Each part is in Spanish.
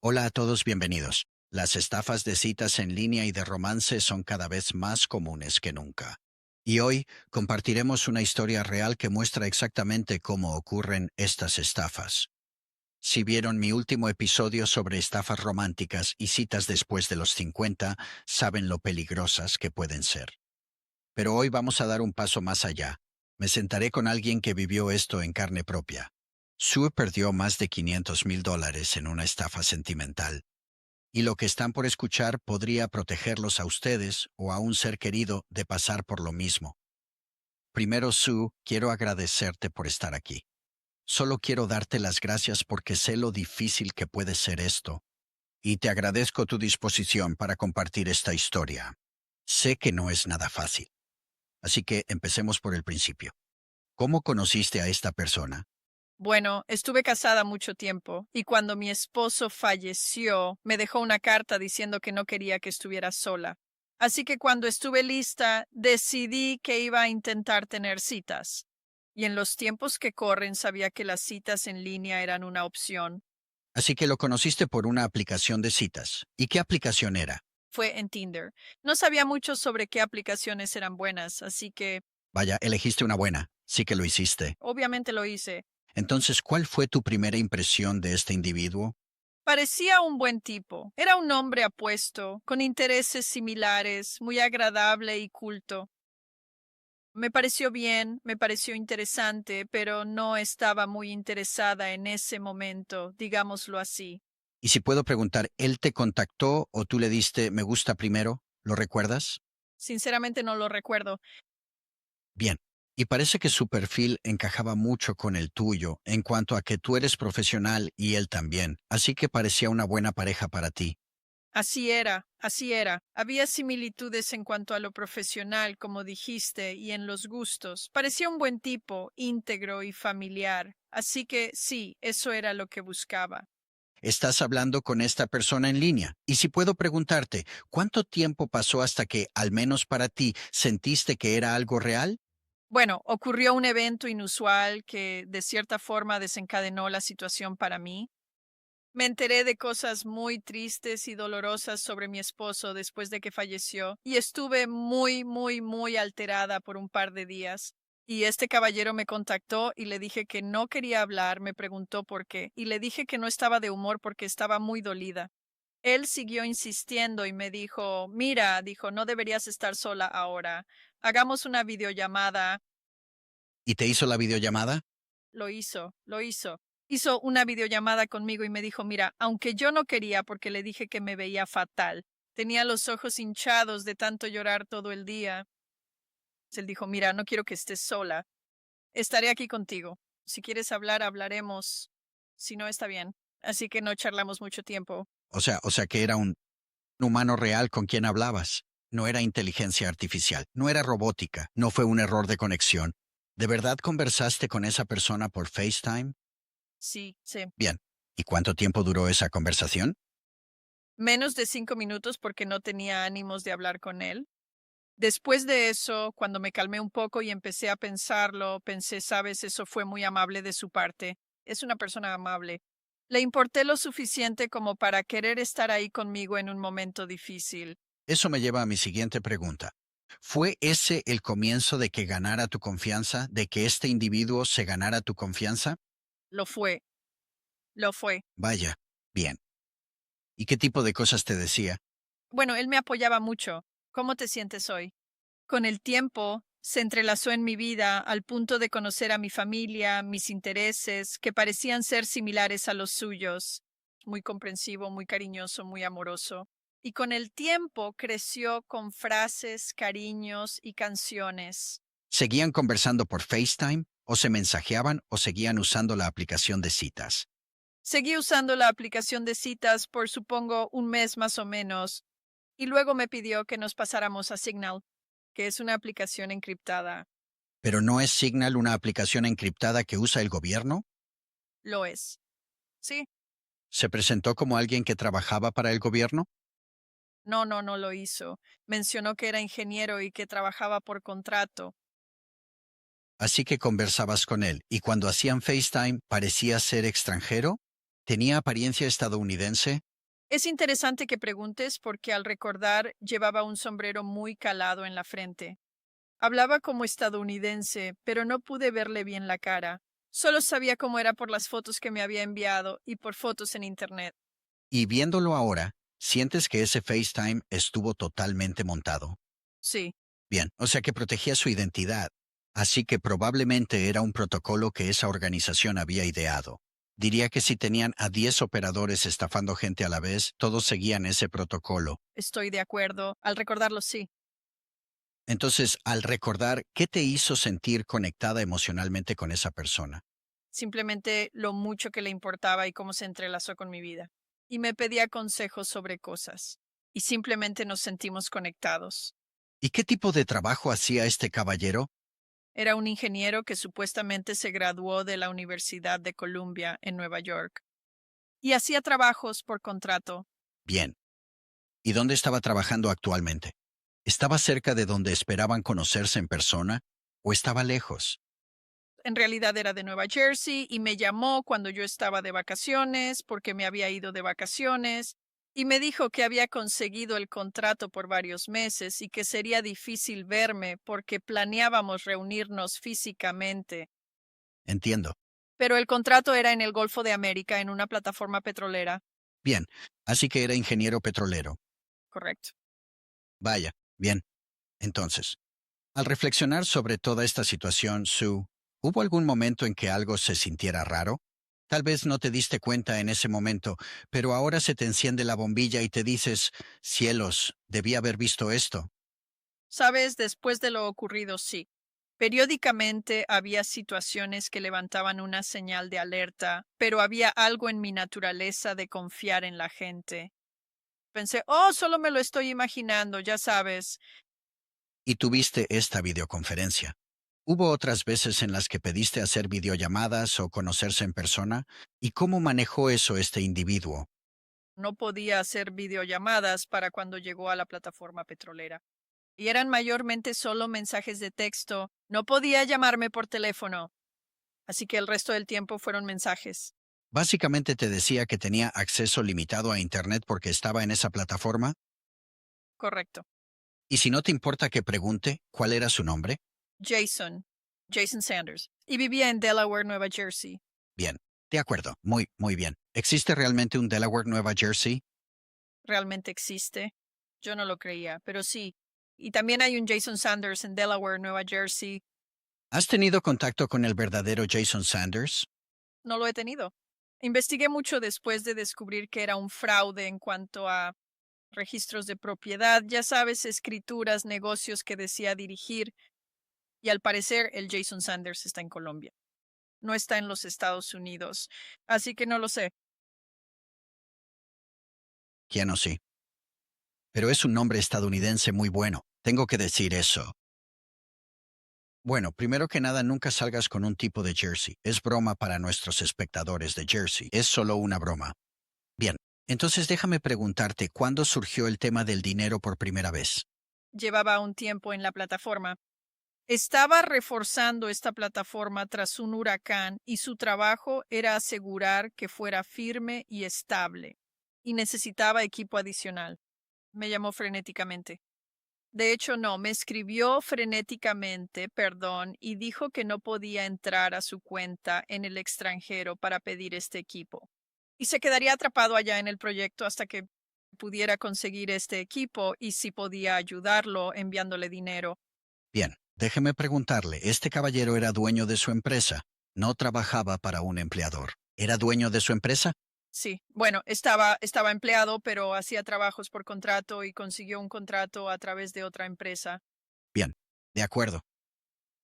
Hola a todos, bienvenidos. Las estafas de citas en línea y de romance son cada vez más comunes que nunca. Y hoy compartiremos una historia real que muestra exactamente cómo ocurren estas estafas. Si vieron mi último episodio sobre estafas románticas y citas después de los 50, saben lo peligrosas que pueden ser. Pero hoy vamos a dar un paso más allá. Me sentaré con alguien que vivió esto en carne propia. Sue perdió más de $500,000 en una estafa sentimental y lo que están por escuchar podría protegerlos a ustedes o a un ser querido de pasar por lo mismo. Primero, Sue, quiero agradecerte por estar aquí. Solo quiero darte las gracias porque sé lo difícil que puede ser esto, y te agradezco tu disposición para compartir esta historia. Sé que no es nada fácil, así que empecemos por el principio. ¿Cómo conociste a esta persona? Bueno, estuve casada mucho tiempo y cuando mi esposo falleció, me dejó una carta diciendo que no quería que estuviera sola. Así que cuando estuve lista, decidí que iba a intentar tener citas. Y en los tiempos que corren sabía que las citas en línea eran una opción. Así que lo conociste por una aplicación de citas. ¿Y qué aplicación era? Fue en Tinder. No sabía mucho sobre qué aplicaciones eran buenas, así que Vaya, elegiste una buena. Sí que lo hiciste. obviamente lo hice. Entonces, ¿cuál fue tu primera impresión de este individuo? Parecía un buen tipo. Era un hombre apuesto, con intereses similares, muy agradable y culto. Me pareció bien, me pareció interesante, pero no estaba muy interesada en ese momento, digámoslo así. Y si puedo preguntar, ¿él te contactó o tú le diste me gusta primero? ¿Lo recuerdas? Sinceramente no lo recuerdo. Bien. Y parece que su perfil encajaba mucho con el tuyo en cuanto a que tú eres profesional y él también, así que parecía una buena pareja para ti. Así era, así era. Había similitudes en cuanto a lo profesional, como dijiste, y en los gustos. Parecía un buen tipo, íntegro y familiar. Así que sí, eso era lo que buscaba. Estás hablando con esta persona en línea. Y si puedo preguntarte, ¿cuánto tiempo pasó hasta que, al menos para ti, sentiste que era algo real? Bueno, ocurrió un evento inusual que de cierta forma desencadenó la situación para mí. Me enteré de cosas muy tristes y dolorosas sobre mi esposo después de que falleció y estuve muy alterada por un par de días. Y este caballero me contactó y le dije que no quería hablar, me preguntó por qué, y le dije que no estaba de humor porque estaba muy dolida. Él siguió insistiendo y me dijo, mira, dijo, no deberías estar sola ahora. Hagamos una videollamada. ¿Y te hizo la videollamada? Lo hizo, lo hizo. Hizo una videollamada conmigo y me dijo, mira, aunque yo no quería porque le dije que me veía fatal, tenía los ojos hinchados de tanto llorar todo el día. Él dijo, mira, no quiero que estés sola, estaré aquí contigo. Si quieres hablar, hablaremos. Si no, está bien. Así que no charlamos mucho tiempo. O sea que era un humano real con quien hablabas. No era inteligencia artificial, no era robótica, no fue un error de conexión. ¿De verdad conversaste con esa persona por FaceTime? Sí, sí. Bien. ¿Y cuánto tiempo duró esa conversación? Menos de 5 minutos porque no tenía ánimos de hablar con él. Después de eso, cuando me calmé un poco y empecé a pensarlo, pensé, sabes, eso fue muy amable de su parte. Es una persona amable. Le importé lo suficiente como para querer estar ahí conmigo en un momento difícil. Eso me lleva a mi siguiente pregunta. ¿Fue ese el comienzo de que ganara tu confianza, de que este individuo se ganara tu confianza? Lo fue, lo fue. Vaya, bien. ¿Y qué tipo de cosas te decía? Bueno, él me apoyaba mucho. ¿Cómo te sientes hoy? Con el tiempo, se entrelazó en mi vida al punto de conocer a mi familia, mis intereses, que parecían ser similares a los suyos. Muy comprensivo, muy cariñoso, muy amoroso. Y con el tiempo creció con frases, cariños y canciones. ¿Seguían conversando por FaceTime o se mensajeaban o seguían usando la aplicación de citas? Seguí usando la aplicación de citas por supongo un mes más o menos, y luego me pidió que nos pasáramos a Signal, que es una aplicación encriptada. ¿Pero no es Signal una aplicación encriptada que usa el gobierno? Lo es. Sí. ¿Se presentó como alguien que trabajaba para el gobierno? No, no, no lo hizo. Mencionó que era ingeniero y que trabajaba por contrato. Así que conversabas con él y cuando hacían FaceTime parecía ser extranjero. ¿Tenía apariencia estadounidense? Es interesante que preguntes porque al recordar llevaba un sombrero muy calado en la frente. Hablaba como estadounidense, pero no pude verle bien la cara. Solo sabía cómo era por las fotos que me había enviado y por fotos en internet. Y viéndolo ahora, ¿sientes que ese FaceTime estuvo totalmente montado? Sí, Bien, o sea que protegía su identidad. Así que probablemente era un protocolo que esa organización había ideado. Diría que si tenían a 10 operadores estafando gente a la vez, todos seguían ese protocolo. estoy de acuerdo. Al recordarlo, sí. Entonces, al recordar, ¿qué te hizo sentir conectada emocionalmente con esa persona? Simplemente lo mucho que le importaba y cómo se entrelazó con mi vida. Y me pedía consejos sobre cosas. Y simplemente nos sentimos conectados. ¿Y qué tipo de trabajo hacía este caballero? Era un ingeniero que supuestamente se graduó de la Universidad de Columbia en Nueva York y hacía trabajos por contrato. Bien. ¿Y dónde estaba trabajando actualmente? ¿Estaba cerca de donde esperaban conocerse en persona o estaba lejos? En realidad era de Nueva Jersey y me llamó cuando yo estaba de vacaciones porque me había ido de vacaciones y me dijo que había conseguido el contrato por varios meses y que sería difícil verme porque planeábamos reunirnos físicamente. Entiendo. Pero el contrato era en el Golfo de América, en una plataforma petrolera. Bien. Así que era ingeniero petrolero. Correcto. Vaya. Bien. Entonces, al reflexionar sobre toda esta situación, Sue, ¿hubo algún momento en que algo se sintiera raro? Tal vez no te diste cuenta en ese momento, pero ahora se te enciende la bombilla y te dices, cielos, debí haber visto esto. Sabes, después de lo ocurrido, sí. Periódicamente había situaciones que levantaban una señal de alerta, pero había algo en mi naturaleza de confiar en la gente. Pensé, oh, solo me lo estoy imaginando, ya sabes. Y tuviste esta videoconferencia. ¿Hubo otras veces en las que pediste hacer videollamadas o conocerse en persona? ¿Y cómo manejó eso este individuo? No podía hacer videollamadas para cuando llegó a la plataforma petrolera. Y eran mayormente solo mensajes de texto. No podía llamarme por teléfono. Así que el resto del tiempo fueron mensajes. Básicamente te decía que tenía acceso limitado a Internet porque estaba en esa plataforma. Correcto. Y si no te importa que pregunte, ¿cuál era su nombre? Jason. Jason Sanders. Y vivía en Delaware, Nueva Jersey. Bien, de acuerdo, muy bien. ¿Existe realmente un Delaware, Nueva Jersey? ¿Realmente existe? Yo no lo creía, pero sí. Y también hay un Jason Sanders en Delaware, Nueva Jersey. ¿Has tenido contacto con el verdadero Jason Sanders? No lo he tenido. Investigué mucho después de descubrir que era un fraude en cuanto a registros de propiedad, ya sabes, escrituras, negocios que decía dirigir, y al parecer el Jason Sanders está en Colombia. No está en los Estados Unidos, así que no lo sé. Ya no sí. Pero es un nombre estadounidense muy bueno. Tengo que decir eso. Bueno, primero que nada, nunca salgas con un tipo de jersey. Es broma para nuestros espectadores de Jersey. Es solo una broma. Bien, entonces déjame preguntarte, ¿cuándo surgió el tema del dinero por primera vez? Llevaba un tiempo en la plataforma. Estaba reforzando esta plataforma tras un huracán y su trabajo era asegurar que fuera firme y estable, y necesitaba equipo adicional. Me llamó frenéticamente. De hecho, no, me escribió frenéticamente, perdón, y dijo que no podía entrar a su cuenta en el extranjero para pedir este equipo. Y se quedaría atrapado allá en el proyecto hasta que pudiera conseguir este equipo y si podía ayudarlo enviándole dinero. Bien, déjeme preguntarle, ¿este caballero era dueño de su empresa? No trabajaba para un empleador. ¿Era dueño de su empresa? Sí, bueno, estaba empleado, pero hacía trabajos por contrato y consiguió un contrato a través de otra empresa. Bien, de acuerdo.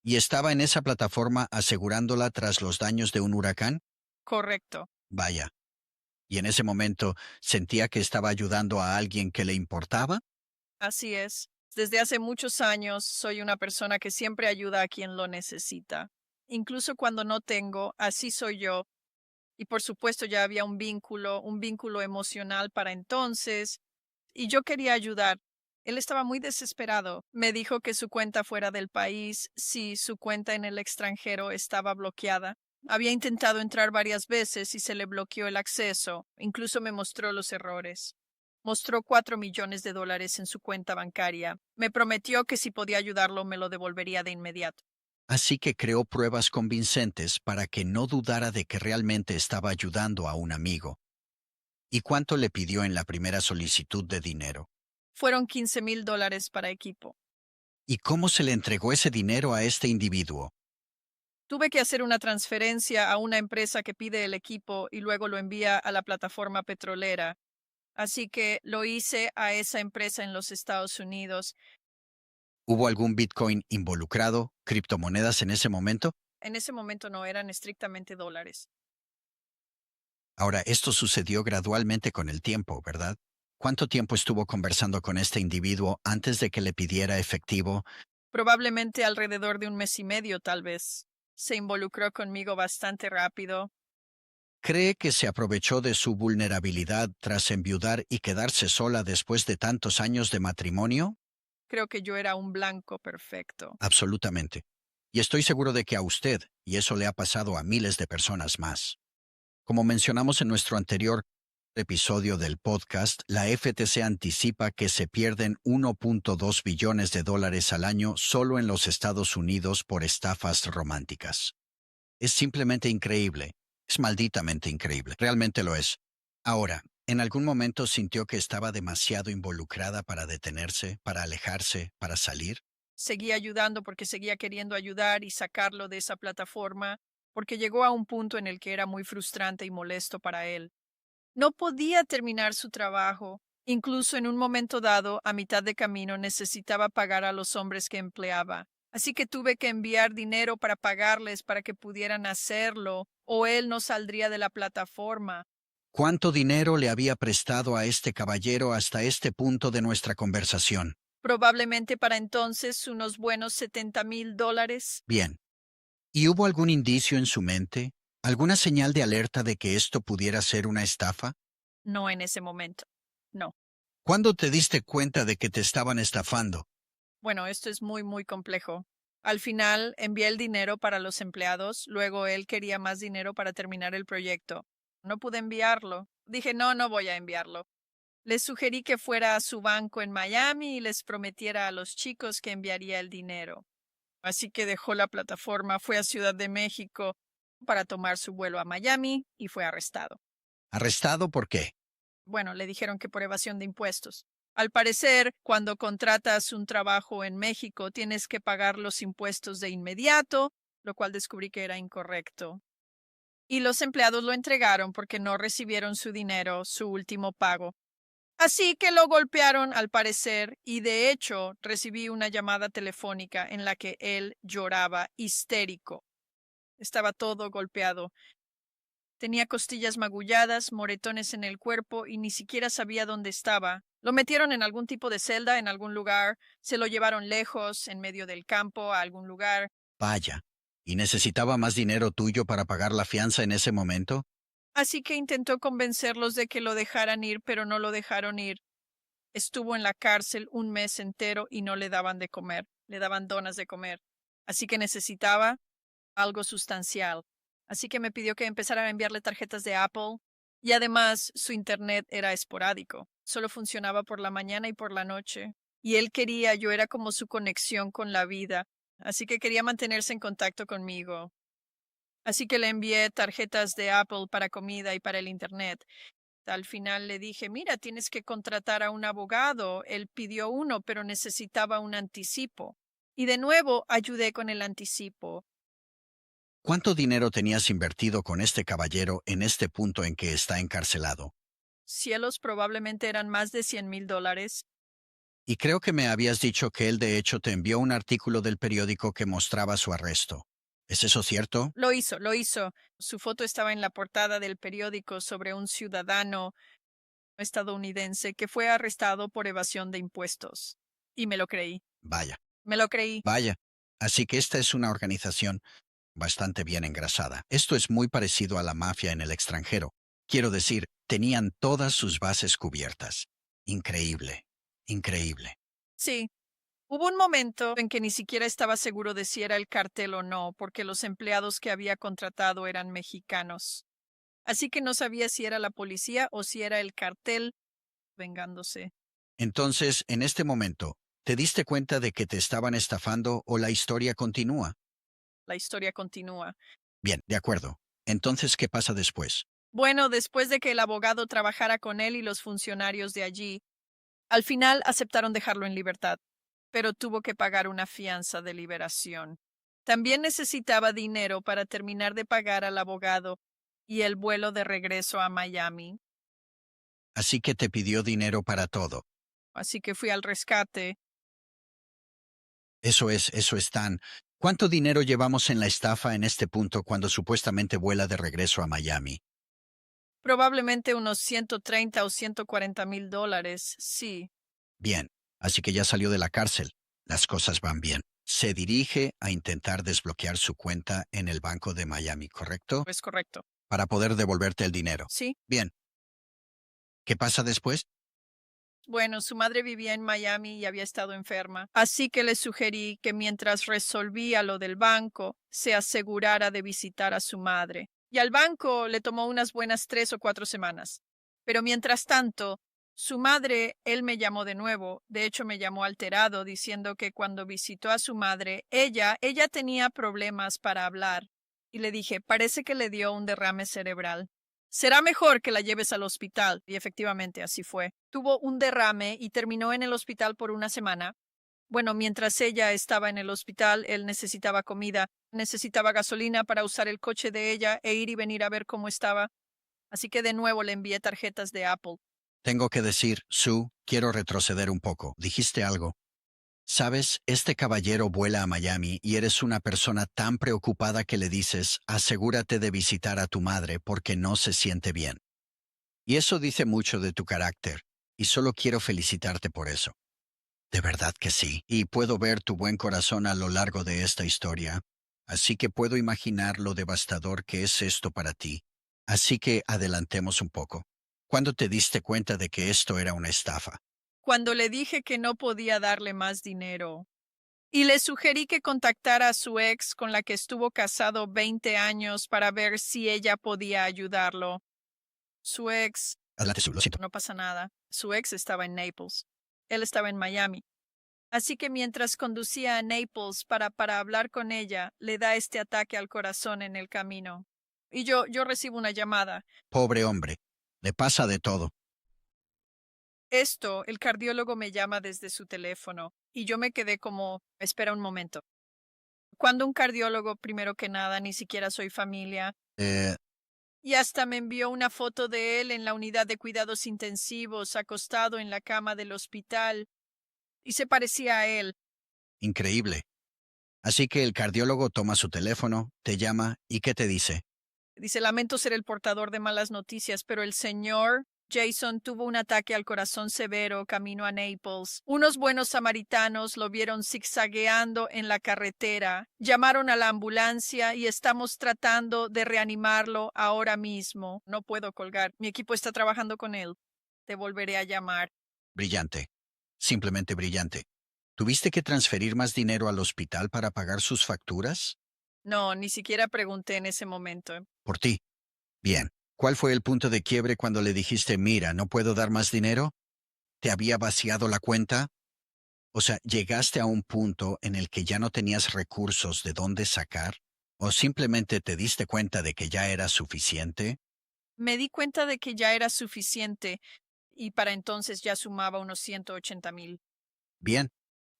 ¿Y estaba en esa plataforma asegurándola tras los daños de un huracán? Correcto. Vaya. ¿Y en ese momento sentía que estaba ayudando a alguien que le importaba? Así es. Desde hace muchos años soy una persona que siempre ayuda a quien lo necesita. Incluso cuando no tengo, así soy yo. Y por supuesto ya había un vínculo emocional para entonces, y yo quería ayudar. Él estaba muy desesperado. Me dijo que su cuenta fuera del país, si su cuenta en el extranjero estaba bloqueada. Había intentado entrar varias veces y se le bloqueó el acceso. Incluso me mostró los errores. Mostró $4 millones en su cuenta bancaria. Me prometió que si podía ayudarlo me lo devolvería de inmediato. Así que creó pruebas convincentes para que no dudara de que realmente estaba ayudando a un amigo. ¿Y cuánto le pidió en la primera solicitud de dinero? Fueron $15,000 para equipo. ¿Y cómo se le entregó ese dinero a este individuo? Tuve que hacer una transferencia a una empresa que pide el equipo y luego lo envía a la plataforma petrolera. Así que lo hice a esa empresa en los Estados Unidos. ¿Hubo algún Bitcoin involucrado, criptomonedas en ese momento? En ese momento no eran estrictamente dólares. Ahora, esto sucedió gradualmente con el tiempo, ¿verdad? ¿Cuánto tiempo estuvo conversando con este individuo antes de que le pidiera efectivo? Probablemente alrededor de un mes y medio, tal vez. Se involucró conmigo bastante rápido. ¿Cree que se aprovechó de su vulnerabilidad tras enviudar y quedarse sola después de tantos años de matrimonio? Creo que yo era un blanco perfecto. Absolutamente. Y estoy seguro de que a usted, y eso le ha pasado a miles de personas más. Como mencionamos en nuestro anterior episodio del podcast, la FTC anticipa que se pierden 1.2 billones de dólares al año solo en los Estados Unidos por estafas románticas. Es simplemente increíble. Es malditamente increíble. Realmente lo es. Ahora, ¿en algún momento sintió que estaba demasiado involucrada para detenerse, para alejarse, para salir? Seguía ayudando porque seguía queriendo ayudar y sacarlo de esa plataforma, porque llegó a un punto en el que era muy frustrante y molesto para él. No podía terminar su trabajo. Incluso en un momento dado, a mitad de camino, necesitaba pagar a los hombres que empleaba. Así que tuve que enviar dinero para pagarles para que pudieran hacerlo, o él no saldría de la plataforma. ¿Cuánto dinero le había prestado a este caballero hasta este punto de nuestra conversación? Probablemente para entonces unos buenos $70,000. Bien. ¿Y hubo algún indicio en su mente? ¿Alguna señal de alerta de que esto pudiera ser una estafa? No en ese momento. No. ¿Cuándo te diste cuenta de que te estaban estafando? Bueno, esto es muy, muy complejo. Al final envié el dinero para los empleados, luego él quería más dinero para terminar el proyecto. No pude enviarlo. Dije, no, no voy a enviarlo. Les sugerí que fuera a su banco en Miami y les prometiera a los chicos que enviaría el dinero. Así que dejó la plataforma, fue a Ciudad de México para tomar su vuelo a Miami y fue arrestado. ¿Arrestado por qué? Bueno, le dijeron que por evasión de impuestos. Al parecer, cuando contratas un trabajo en México, tienes que pagar los impuestos de inmediato, lo cual descubrí que era incorrecto. Y los empleados lo entregaron porque no recibieron su dinero, su último pago. Así que lo golpearon al parecer y de hecho recibí una llamada telefónica en la que él lloraba histérico. Estaba todo golpeado. Tenía costillas magulladas, moretones en el cuerpo y ni siquiera sabía dónde estaba. Lo metieron en algún tipo de celda en algún lugar, se lo llevaron lejos, en medio del campo, a algún lugar. Vaya. ¿Y necesitaba más dinero tuyo para pagar la fianza en ese momento? Así que intentó convencerlos de que lo dejaran ir, pero no lo dejaron ir. Estuvo en la cárcel un mes entero y no le daban de comer, le daban donas de comer. Así que necesitaba algo sustancial. Así que me pidió que empezara a enviarle tarjetas de Apple y además su internet era esporádico. Solo funcionaba por la mañana y por la noche. Y él quería, yo era como su conexión con la vida. Así que quería mantenerse en contacto conmigo. Así que le envié tarjetas de Apple para comida y para el internet. Al final le dije, mira, tienes que contratar a un abogado. Él pidió uno, pero necesitaba un anticipo. Y de nuevo ayudé con el anticipo. ¿Cuánto dinero tenías invertido con este caballero en este punto en que está encarcelado? Cielos, probablemente eran más de $100,000. Y creo que me habías dicho que él de hecho te envió un artículo del periódico que mostraba su arresto. ¿Es eso cierto? Lo hizo, lo hizo. Su foto estaba en la portada del periódico sobre un ciudadano estadounidense que fue arrestado por evasión de impuestos. Y me lo creí. Vaya, Me lo creí. vaya. Así que esta es una organización bastante bien engrasada. Esto es muy parecido a la mafia en el extranjero. Quiero decir, tenían todas sus bases cubiertas. Increíble, increíble. Sí. Hubo un momento en que ni siquiera estaba seguro de si era el cartel o no, porque los empleados que había contratado eran mexicanos. Así que no sabía si era la policía o si era el cartel vengándose. Entonces, en este momento, ¿te diste cuenta de que te estaban estafando o la historia continúa? La historia continúa. Bien, de acuerdo. Entonces, ¿qué pasa después? Bueno, después de que el abogado trabajara con él y los funcionarios de allí, al final aceptaron dejarlo en libertad, pero tuvo que pagar una fianza de liberación. También necesitaba dinero para terminar de pagar al abogado y el vuelo de regreso a Miami, Así que te pidió dinero para todo. así que fui al rescate. Eso es tan. ¿Cuánto dinero llevamos en la estafa en este punto cuando supuestamente vuela de regreso a Miami? Probablemente unos 130 o 140,000 dólares, sí, Bien, así que ya salió de la cárcel. Las cosas van bien. Se dirige a intentar desbloquear su cuenta en el Banco de Miami, ¿correcto? es correcto. Para poder devolverte el dinero. Sí. Bien, ¿qué pasa después? Bueno, su madre vivía en Miami y había estado enferma, así que le sugerí que mientras resolvía lo del banco, se asegurara de visitar a su madre. Y al banco le tomó unas buenas 3 o 4 semanas. Pero mientras tanto, su madre, él me llamó de nuevo, de hecho me llamó alterado, diciendo que cuando visitó a su madre, ella tenía problemas para hablar. Y le dije, parece que le dio un derrame cerebral. Será mejor que la lleves al hospital. Y efectivamente así fue. Tuvo un derrame y terminó en el hospital por una semana. Bueno, mientras ella estaba en el hospital, él necesitaba comida, necesitaba gasolina para usar el coche de ella e ir y venir a ver cómo estaba. Así que de nuevo le envié tarjetas de Apple. Tengo que decir, Sue, quiero retroceder un poco. Dijiste algo. Sabes, este caballero vuela a Miami y eres una persona tan preocupada que le dices, asegúrate de visitar a tu madre porque no se siente bien. Y eso dice mucho de tu carácter, y solo quiero felicitarte por eso. De verdad que sí, y puedo ver tu buen corazón a lo largo de esta historia, así que puedo imaginar lo devastador que es esto para ti. Así que adelantemos un poco. ¿Cuándo te diste cuenta de que esto era una estafa? Cuando le dije que no podía darle más dinero, y le sugerí que contactara a su ex con la que estuvo casado 20 años para ver si ella podía ayudarlo. Su ex, Adelante, Sue, lo siento. no pasa nada. Su ex estaba en Naples. Él estaba en Miami. Así que mientras conducía a Naples para hablar con ella, le da este ataque al corazón en el camino. Y yo recibo una llamada. Pobre hombre, le pasa de todo. El cardiólogo me llama desde su teléfono y yo me quedé como, espera un momento. Cuando un cardiólogo, primero que nada, ni siquiera soy familia, Eh, y hasta me envió una foto de él en la unidad de cuidados intensivos, acostado en la cama del hospital, y se parecía a él. Increíble. Así que el cardiólogo toma su teléfono, te llama y ¿qué te dice? Dice, lamento ser el portador de malas noticias, pero el señor Jason tuvo un ataque al corazón severo camino a Naples. Unos buenos samaritanos lo vieron zigzagueando en la carretera, llamaron a la ambulancia y estamos tratando de reanimarlo ahora mismo. No puedo colgar. Mi equipo está trabajando con él. Te volveré a llamar. Brillante. Simplemente brillante. ¿Tuviste que transferir más dinero al hospital para pagar sus facturas? No, ni siquiera pregunté en ese momento. Por ti. Bien. ¿Cuál fue el punto de quiebre cuando le dijiste, mira, no puedo dar más dinero? ¿Te había vaciado la cuenta? O sea, ¿llegaste a un punto en el que ya no tenías recursos de dónde sacar? ¿O simplemente te diste cuenta de que ya era suficiente? Me di cuenta de que ya era suficiente y para entonces ya sumaba unos 180,000. Bien.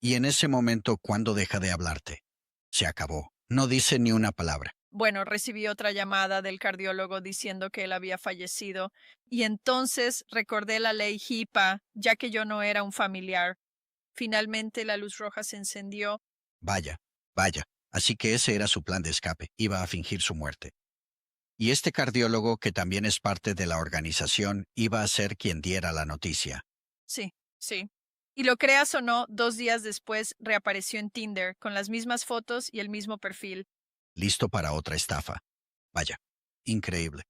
Y en ese momento, ¿cuándo deja de hablarte? Se acabó. No dice ni una palabra. Bueno, recibí otra llamada del cardiólogo diciendo que él había fallecido y entonces recordé la ley HIPAA, ya que yo no era un familiar. Finalmente la luz roja se encendió. Vaya, vaya. Así que ese era su plan de escape. Iba a fingir su muerte. Y este cardiólogo, que también es parte de la organización, iba a ser quien diera la noticia. Sí, sí. Y lo creas o no, 2 días después reapareció en Tinder con las mismas fotos y el mismo perfil. Listo para otra estafa. Vaya, increíble.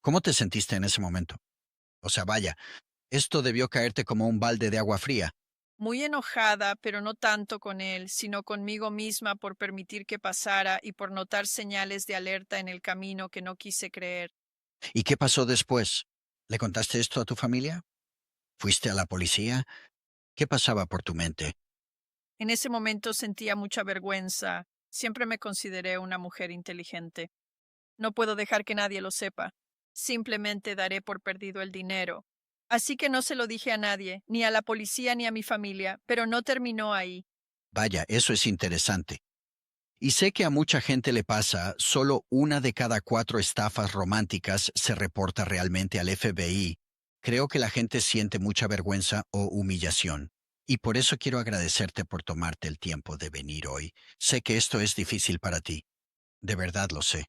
¿Cómo te sentiste en ese momento? O sea, vaya, esto debió caerte como un balde de agua fría. muy enojada, pero no tanto con él, sino conmigo misma por permitir que pasara y por notar señales de alerta en el camino que no quise creer. ¿Y qué pasó después? ¿Le contaste esto a tu familia? ¿Fuiste a la policía? ¿Qué pasaba por tu mente? En ese momento sentía mucha vergüenza. Siempre me consideré una mujer inteligente. No puedo dejar que nadie lo sepa. Simplemente daré por perdido el dinero. Así que no se lo dije a nadie, ni a la policía ni a mi familia, pero no terminó ahí. Vaya, eso es interesante. Y sé que a mucha gente le pasa, solo una de cada 4 estafas románticas se reporta realmente al FBI. Creo que la gente siente mucha vergüenza o humillación. Y por eso quiero agradecerte por tomarte el tiempo de venir hoy. Sé que esto es difícil para ti, de verdad lo sé.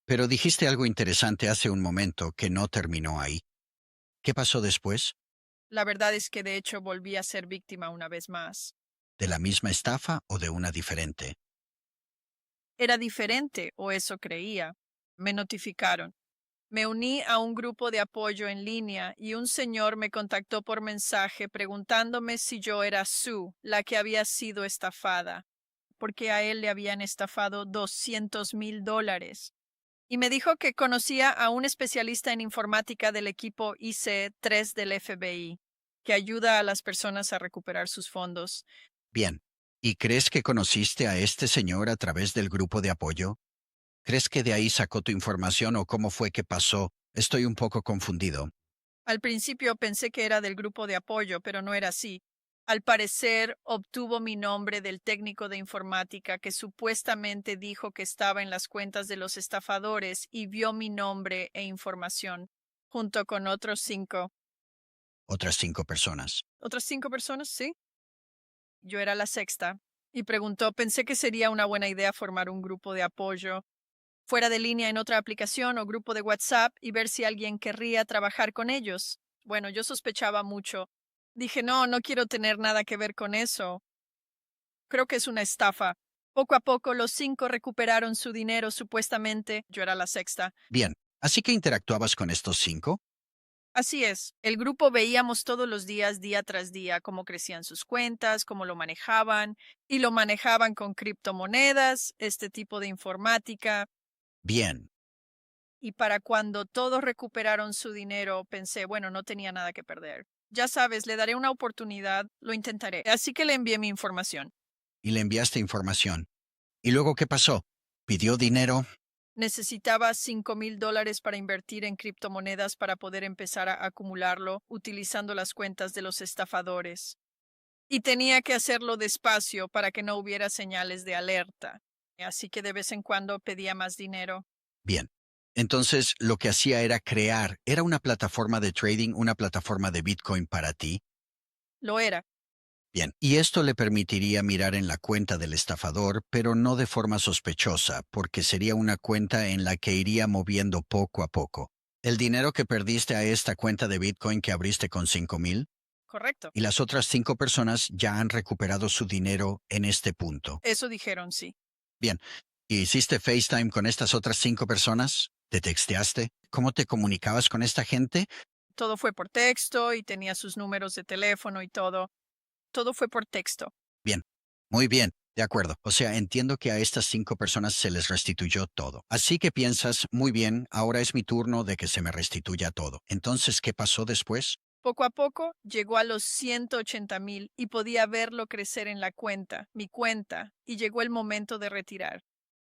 Pero dijiste algo interesante hace un momento que no terminó ahí. ¿Qué pasó después? La verdad es que de hecho volví a ser víctima una vez más. ¿De la misma estafa o de una diferente? Era diferente, o eso creía. Me notificaron. Me uní a un grupo de apoyo en línea y un señor me contactó por mensaje preguntándome si yo era Sue, la que había sido estafada, porque a él le habían estafado $200,000. Y me dijo que conocía a un especialista en informática del equipo IC3 del FBI, que ayuda a las personas a recuperar sus fondos. Bien. ¿Y crees que conociste a este señor a través del grupo de apoyo? ¿Crees que de ahí sacó tu información o cómo fue que pasó? Estoy un poco confundido. Al principio pensé que era del grupo de apoyo, pero no era así. Al parecer, obtuvo mi nombre del técnico de informática que supuestamente dijo que estaba en las cuentas de los estafadores y vio mi nombre e información, junto con otros 5. Otras 5 personas. ¿Otras 5 personas? Sí. Yo era la sexta. Y preguntó, pensé que sería una buena idea formar un grupo de apoyo fuera de línea en otra aplicación o grupo de WhatsApp y ver si alguien querría trabajar con ellos. Bueno, yo sospechaba mucho. Dije, no, no quiero tener nada que ver con eso. Creo que es una estafa. Poco a poco los 5 recuperaron su dinero supuestamente. Yo era la sexta. Bien. ¿Así que interactuabas con estos 5? Así es, el grupo veíamos todos los días, día tras día, cómo crecían sus cuentas, cómo lo manejaban, y lo manejaban con criptomonedas, este tipo de informática. Bien. Y para cuando todos recuperaron su dinero, pensé, bueno, no tenía nada que perder. Ya sabes, le daré una oportunidad, lo intentaré. Así que le envié mi información. Y le enviaste información. ¿Y luego qué pasó? ¿Pidió dinero? Necesitaba $5,000 para invertir en criptomonedas para poder empezar a acumularlo utilizando las cuentas de los estafadores. Y tenía que hacerlo despacio para que no hubiera señales de alerta. Así que de vez en cuando pedía más dinero. Bien. Entonces, lo que hacía era una plataforma de trading, una plataforma de Bitcoin para ti. Lo era. Bien, y esto le permitiría mirar en la cuenta del estafador, pero no de forma sospechosa, porque sería una cuenta en la que iría moviendo poco a poco. El dinero que perdiste a esta cuenta de Bitcoin que abriste con 5,000 Correcto. y las otras 5 personas ya han recuperado su dinero en este punto. Eso dijeron, sí. Bien, ¿y hiciste FaceTime con estas otras 5 personas? ¿Te texteaste? ¿Cómo te comunicabas con esta gente? Todo fue por texto y tenía sus números de teléfono y todo. Todo fue por texto. Bien, muy bien, de acuerdo. O sea, entiendo que a estas 5 personas se les restituyó todo. Así que piensas, muy bien, ahora es mi turno de que se me restituya todo. Entonces, ¿qué pasó después? Poco a poco llegó a los 180,000 y podía verlo crecer en la cuenta, mi cuenta, y llegó el momento de retirar.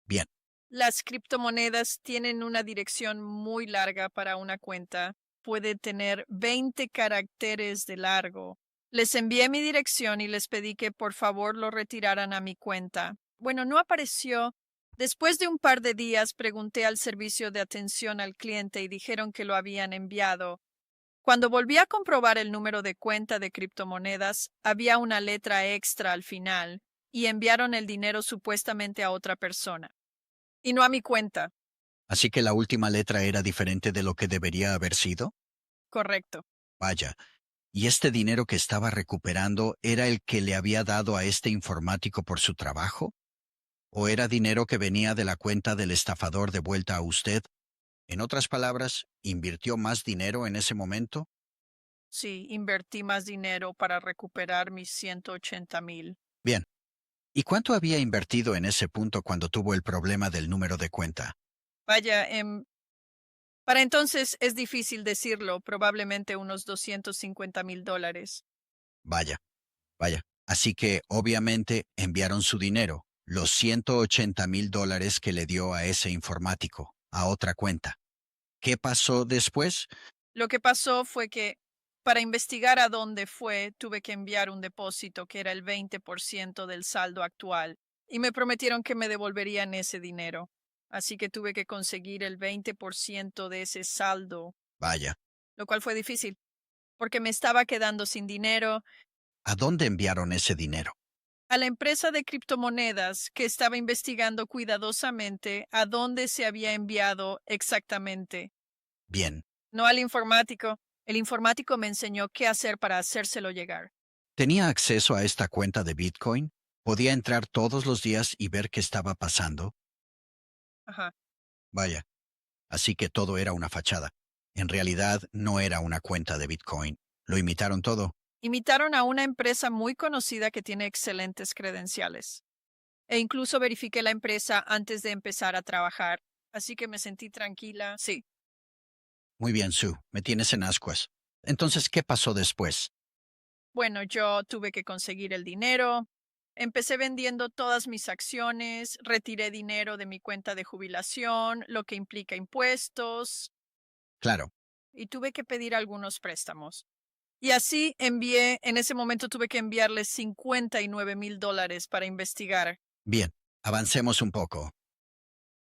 Bien, Las criptomonedas tienen una dirección muy larga para una cuenta. Puede tener 20 caracteres de largo. Les envié mi dirección y les pedí que por favor lo retiraran a mi cuenta. Bueno, no apareció. Después de un par de días pregunté al servicio de atención al cliente y dijeron que lo habían enviado. Cuando volví a comprobar el número de cuenta de criptomonedas, había una letra extra al final y enviaron el dinero supuestamente a otra persona. Y no a mi cuenta. así que la última letra era diferente de lo que debería haber sido. Correcto. Vaya, ¿y este dinero que estaba recuperando era el que le había dado a este informático por su trabajo? ¿O era dinero que venía de la cuenta del estafador de vuelta a usted? En otras palabras, ¿invirtió más dinero en ese momento? Sí, invertí más dinero para recuperar mis 180,000. Bien. ¿Y cuánto había invertido en ese punto cuando tuvo el problema del número de cuenta? Vaya, para entonces es difícil decirlo, probablemente unos $250,000. Vaya, vaya. Así que obviamente enviaron su dinero, los $180,000 que le dio a ese informático, a otra cuenta. ¿Qué pasó después? Lo que pasó fue que para investigar a dónde fue, tuve que enviar un depósito que era el 20% del saldo actual y me prometieron que me devolverían ese dinero. Así que tuve que conseguir el 20% de ese saldo, Vaya, lo cual fue difícil porque me estaba quedando sin dinero. ¿a dónde enviaron ese dinero? A la empresa de criptomonedas que estaba investigando cuidadosamente a dónde se había enviado exactamente, Bien. no al informático. El informático me enseñó qué hacer para hacérselo llegar. ¿Tenía acceso a esta cuenta de Bitcoin? ¿Podía entrar todos los días y ver qué estaba pasando? Ajá. Vaya, así que todo era una fachada. En realidad no era una cuenta de Bitcoin. Lo imitaron todo. Imitaron a una empresa muy conocida que tiene excelentes credenciales. E incluso verifiqué la empresa antes de empezar a trabajar, así que me sentí tranquila. Sí. Muy bien, Sue, me tienes en ascuas. Entonces, ¿qué pasó después? Bueno, yo tuve que conseguir el dinero. Empecé vendiendo todas mis acciones, retiré dinero de mi cuenta de jubilación, lo que implica impuestos, Claro, y tuve que pedir algunos préstamos. Y así envié, en ese momento tuve que enviarles $59,000 para investigar. bien, avancemos un poco.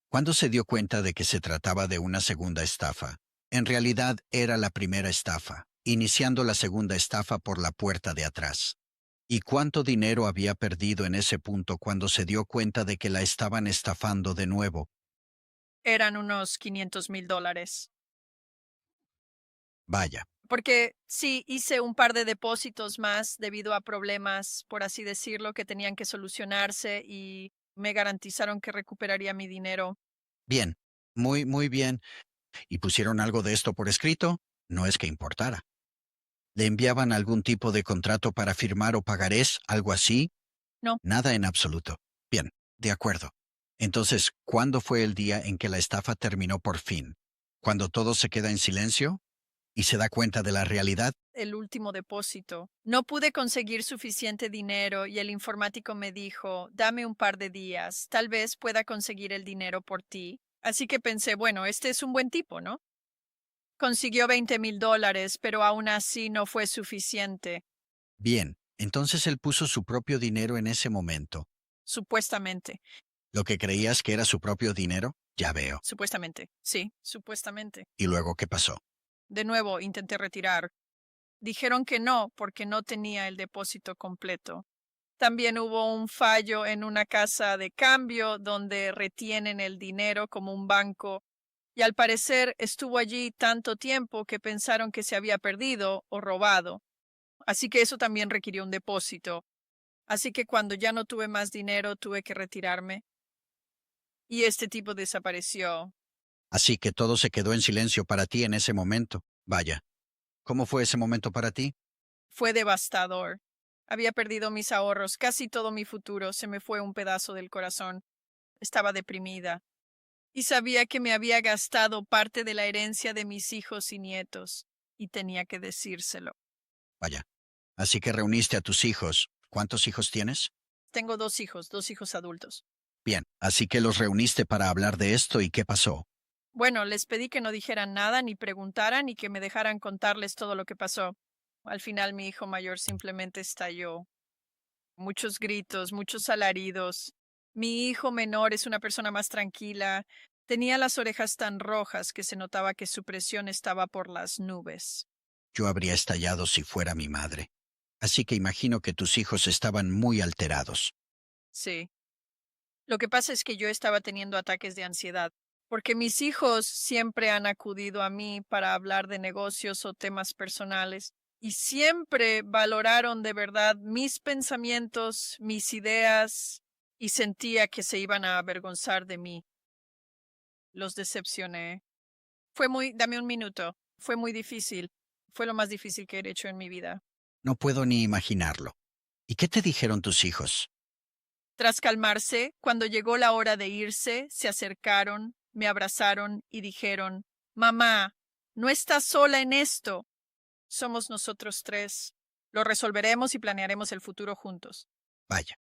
¿Cuándo se dio cuenta de que se trataba de una segunda estafa? En realidad era la primera estafa, iniciando la segunda estafa por la puerta de atrás. ¿Y cuánto dinero había perdido en ese punto cuando se dio cuenta de que la estaban estafando de nuevo? Eran unos $500,000. Vaya, Porque sí, hice un par de depósitos más debido a problemas, por así decirlo, que tenían que solucionarse y me garantizaron que recuperaría mi dinero. bien, muy, muy bien. ¿Y pusieron algo de esto por escrito? No es que importara. ¿Le enviaban algún tipo de contrato para firmar o pagarés, algo así? No, Nada en absoluto. Bien, de acuerdo. Entonces, ¿cuándo fue el día en que la estafa terminó por fin? ¿Cuando todo se queda en silencio y se da cuenta de la realidad? el último depósito. No pude conseguir suficiente dinero y el informático me dijo, dame un par de días, tal vez pueda conseguir el dinero por ti. Así que pensé, bueno, este es un buen tipo, ¿no? Consiguió $20,000, pero aún así no fue suficiente, Bien, entonces él puso su propio dinero en ese momento. supuestamente. ¿Lo que creías que era su propio dinero? Ya veo. Supuestamente, sí, supuestamente. ¿Y luego qué pasó? De nuevo, intenté retirar. Dijeron que no, porque no tenía el depósito completo. También hubo un fallo en una casa de cambio donde retienen el dinero como un banco y al parecer estuvo allí tanto tiempo que pensaron que se había perdido o robado. Así que eso también requirió un depósito. Así que cuando ya no tuve más dinero tuve que retirarme y este tipo desapareció. Así que todo se quedó en silencio para ti en ese momento. Vaya, ¿cómo fue ese momento para ti? Fue devastador. Había perdido mis ahorros, casi todo mi futuro, se me fue un pedazo del corazón. Estaba deprimida y sabía que me había gastado parte de la herencia de mis hijos y nietos, y tenía que decírselo. Vaya. Así que reuniste a tus hijos. ¿Cuántos hijos tienes? Tengo dos hijos adultos. Bien, así que los reuniste para hablar de esto y qué pasó. Bueno, les pedí que no dijeran nada ni preguntaran y que me dejaran contarles todo lo que pasó. Al final mi hijo mayor simplemente estalló. Muchos gritos, muchos alaridos. Mi hijo menor es una persona más tranquila. Tenía las orejas tan rojas que se notaba que su presión estaba por las nubes. Yo habría estallado si fuera mi madre. Así que imagino que tus hijos estaban muy alterados. Sí. Lo que pasa es que yo estaba teniendo ataques de ansiedad, porque mis hijos siempre han acudido a mí para hablar de negocios o temas personales, y siempre valoraron de verdad mis pensamientos, mis ideas, y sentía que se iban a avergonzar de mí. Los decepcioné. Dame un minuto, fue muy difícil. Fue lo más difícil que he hecho en mi vida. No puedo ni imaginarlo. ¿Y qué te dijeron tus hijos? Tras calmarse, cuando llegó la hora de irse, se acercaron, me abrazaron y dijeron, Mamá, no estás sola en esto. Somos nosotros tres. Lo resolveremos y planearemos el futuro juntos. Vaya,